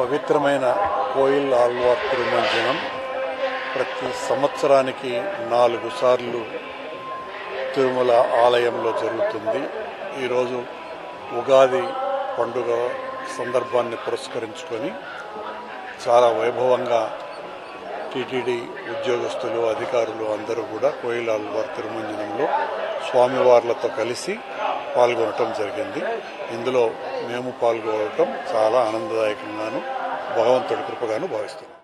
పవిత్రమైన కోయిల్ ఆళ్వార్ తిరుమంజనం ప్రతి సంవత్సరానికి 4 సార్లు తిరుమల ఆలయంలో జరుగుతుంది. ఈరోజు ఉగాది పండుగ సందర్భాన్ని పురస్కరించుకొని చాలా వైభవంగా టీటీడీ ఉద్యోగస్తులు, అధికారులు అందరూ కూడా కోయిల్ ఆళ్వార్ తిరుమంజనంలో స్వామివార్లతో కలిసి పాల్గొనటం జరిగింది. ఇందులో మేము పాల్గొనటం చాలా ఆనందదాయకంగాను, భగవంతుడి కృపగాను భావిస్తున్నాం.